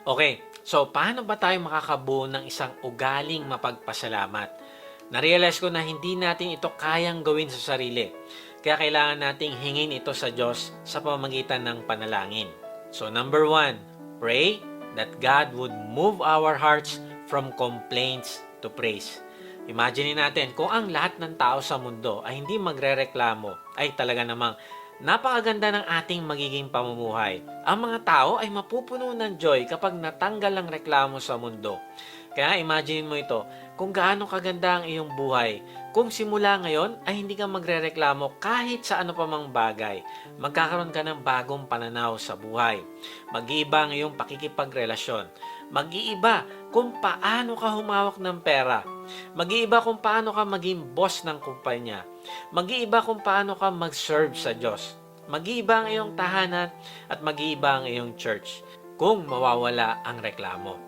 Okay, so paano ba tayo makakabuo ng isang ugaling mapagpasalamat? Narealize ko na hindi natin ito kayang gawin sa sarili. Kaya kailangan nating hingin ito sa Diyos sa pamamagitan ng panalangin. So number 1, pray that God would move our hearts from complaints to praise. Imagine natin kung ang lahat ng tao sa mundo ay hindi magrereklamo, ay talaga namang napakaganda ng ating magiging pamumuhay. Ang mga tao ay mapupuno ng joy kapag natanggal ang reklamo sa mundo. Kaya imagine mo ito, kung gaano kaganda ang iyong buhay. Kung simula ngayon ay hindi ka magrereklamo kahit sa ano pa mang bagay, magkakaroon ka ng bagong pananaw sa buhay. Mag-iiba ang iyong pakikipagrelasyon. Mag-iiba kung paano ka humawak ng pera. Mag-iiba kung paano ka maging boss ng kumpanya. Mag-iiba kung paano ka mag-serve sa Diyos. Mag-iiba ang iyong tahanan at mag-iiba ang iyong church kung mawawala ang reklamo.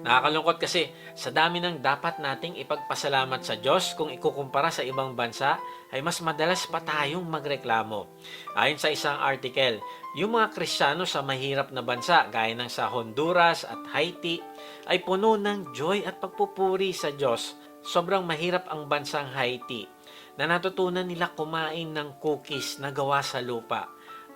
Nakakalungkot kasi sa dami ng dapat nating ipagpasalamat sa Diyos kung ikukumpara sa ibang bansa ay mas madalas pa tayong magreklamo. Ayon sa isang article, yung mga Kristiyano sa mahirap na bansa gaya ng sa Honduras at Haiti ay puno ng joy at pagpupuri sa Diyos. Sobrang mahirap ang bansang Haiti na natutunan nila kumain ng cookies na gawa sa lupa.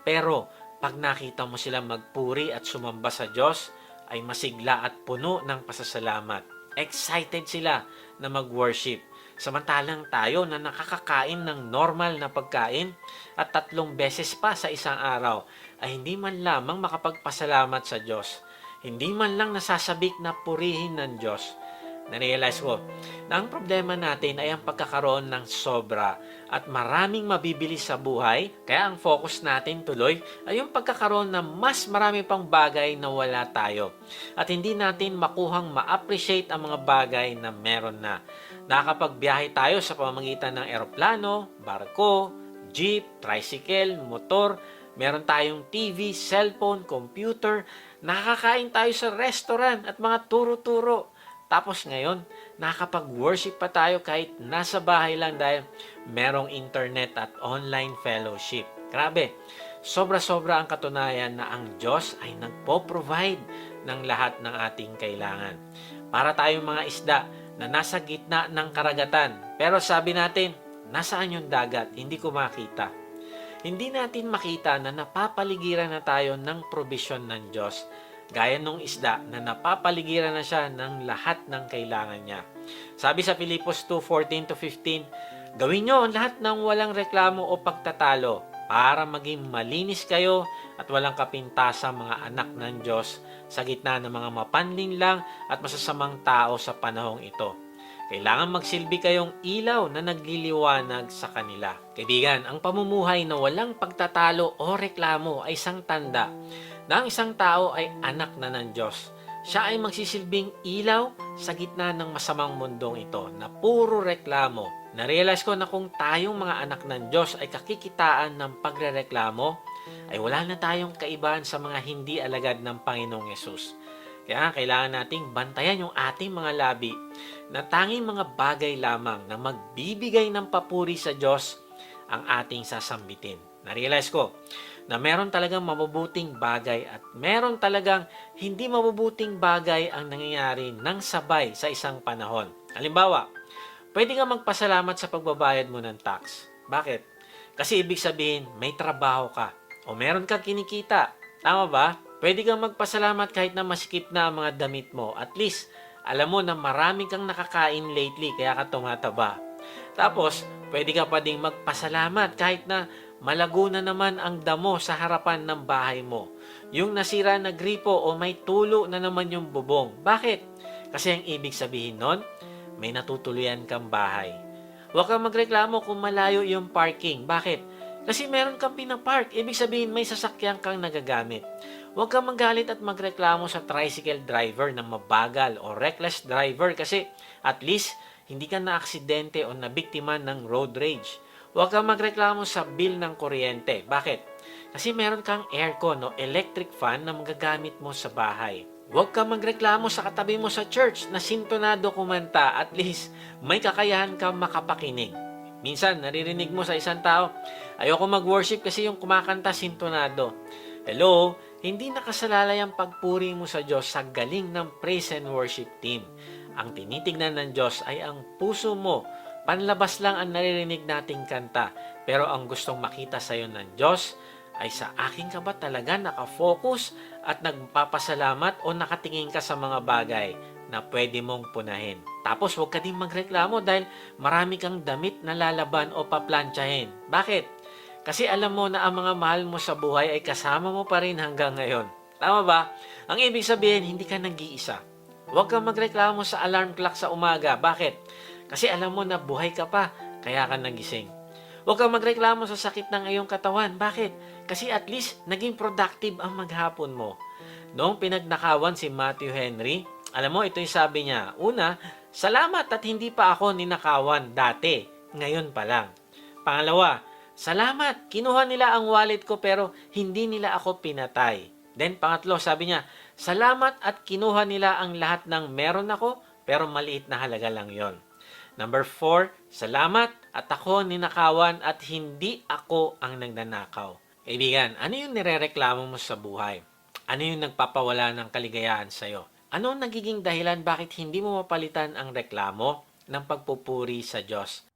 Pero pag nakita mo sila magpuri at sumamba sa Diyos, ay masigla at puno ng pasasalamat. Excited sila na mag-worship. Samantalang tayo na nakakakain ng normal na pagkain at 3 beses pa sa isang araw ay hindi man lamang makapagpasalamat sa Diyos. Hindi man lang nasasabik na purihin ng Diyos. Narealize ko na ang problema natin ay ang pagkakaroon ng sobra at maraming mabibili sa buhay. Kaya ang focus natin tuloy ay yung pagkakaroon ng mas marami pang bagay na wala tayo. At hindi natin makuhang ma-appreciate ang mga bagay na meron na. Nakakapagbiyahe tayo sa pamamagitan ng eroplano, barko, jeep, tricycle, motor. Meron tayong TV, cellphone, computer. Nakakain tayo sa restaurant at mga turo-turo. Tapos ngayon, nakakapag-worship pa tayo kahit nasa bahay lang dahil merong internet at online fellowship. Grabe, sobra-sobra ang katunayan na ang Diyos ay nagpo-provide ng lahat ng ating kailangan. Para tayong mga isda na nasa gitna ng karagatan. Pero sabi natin, nasaan yung dagat? Hindi ko makita. Hindi natin makita na napapaligiran na tayo ng provision ng Diyos. Gaya nung isda na napapaligiran na siya ng lahat ng kailangan niya. Sabi sa Filipos 2:14-15, gawin nyo ang lahat ng walang reklamo o pagtatalo para maging malinis kayo at walang kapintasan mga anak ng Diyos sa gitna ng mga mapanlinlang at masasamang tao sa panahong ito. Kailangan magsilbi kayong ilaw na nagliliwanag sa kanila. Kaibigan, ang pamumuhay na walang pagtatalo o reklamo ay isang tanda na ang isang tao ay anak na ng Diyos. Siya ay magsisilbing ilaw sa gitna ng masamang mundong ito na puro reklamo. Narealize ko na kung tayong mga anak ng Diyos ay kakikitaan ng pagrereklamo, ay wala na tayong kaibahan sa mga hindi alagad ng Panginoong Yesus. Kaya kailangan nating bantayan yung ating mga labi na tanging mga bagay lamang na magbibigay ng papuri sa Diyos ang ating sasambitin. Narealize ko na meron talagang mabubuting bagay at meron talagang hindi mabubuting bagay ang nangyayari ng sabay sa isang panahon. Halimbawa, pwede ka magpasalamat sa pagbabayad mo ng tax. Bakit? Kasi ibig sabihin, may trabaho ka o meron kang kinikita. Tama ba? Pwede kang magpasalamat kahit na masikip na ang mga damit mo. At least, alam mo na marami kang nakakain lately kaya ka tumataba. Tapos, pwede ka pa ding magpasalamat kahit na malago na naman ang damo sa harapan ng bahay mo. Yung nasira na gripo o may tulo na naman yung bubong. Bakit? Kasi ang ibig sabihin nun, may natutuluyan kang bahay. Huwag kang magreklamo kung malayo yung parking. Bakit? Kasi meron kang pinapark. Ibig sabihin may sasakyan kang nagagamit. Huwag kang magalit at magreklamo sa tricycle driver na mabagal o reckless driver kasi at least hindi ka na-aksidente o nabiktima ng road rage. Huwag kang magreklamo sa bill ng kuryente. Bakit? Kasi meron kang aircon o electric fan na magagamit mo sa bahay. Huwag kang magreklamo sa katabi mo sa church na sintonado kumanta. At least may kakayahan kang makapakinig. Minsan, naririnig mo sa isang tao, ayoko mag-worship kasi yung kumakanta sintonado. Hello, Hindi nakasalalay ang pagpuri mo sa Diyos sa galing ng praise and worship team. Ang tinitignan ng Diyos ay ang puso mo. Panlabas lang ang naririnig nating kanta, pero ang gustong makita sa iyo ng Diyos ay sa akin ka ba talaga nakafocus at nagpapasalamat o nakatingin ka sa mga bagay na pwede mong punahin. Tapos huwag ka din magreklamo dahil marami kang damit na lalaban o paplantsahin. Bakit? Kasi alam mo na ang mga mahal mo sa buhay ay kasama mo pa rin hanggang ngayon. Tama ba? Ang ibig sabihin, hindi ka nag-iisa. Huwag kang magreklamo sa alarm clock sa umaga. Bakit? Kasi alam mo na buhay ka pa, kaya ka nagising. Huwag kang magreklamo sa sakit ng iyong katawan. Bakit? Kasi at least naging productive ang maghapon mo. Noong pinagnakawan si Matthew Henry, alam mo, ito yung sabi niya. Una, salamat at hindi pa ako ninakawan dati. Ngayon pa lang. Pangalawa, salamat, kinuha nila ang wallet ko pero hindi nila ako pinatay. Then pangatlo, sabi niya, salamat at kinuha nila ang lahat ng meron ako pero maliit na halaga lang yon. Number 4, salamat at ako ninakawan at hindi ako ang nagnanakaw. Kaibigan, ano yung nirereklamo mo sa buhay? Ano yung nagpapawala ng kaligayahan sa'yo? Ano ang nagiging dahilan bakit hindi mo mapalitan ang reklamo ng pagpupuri sa Diyos?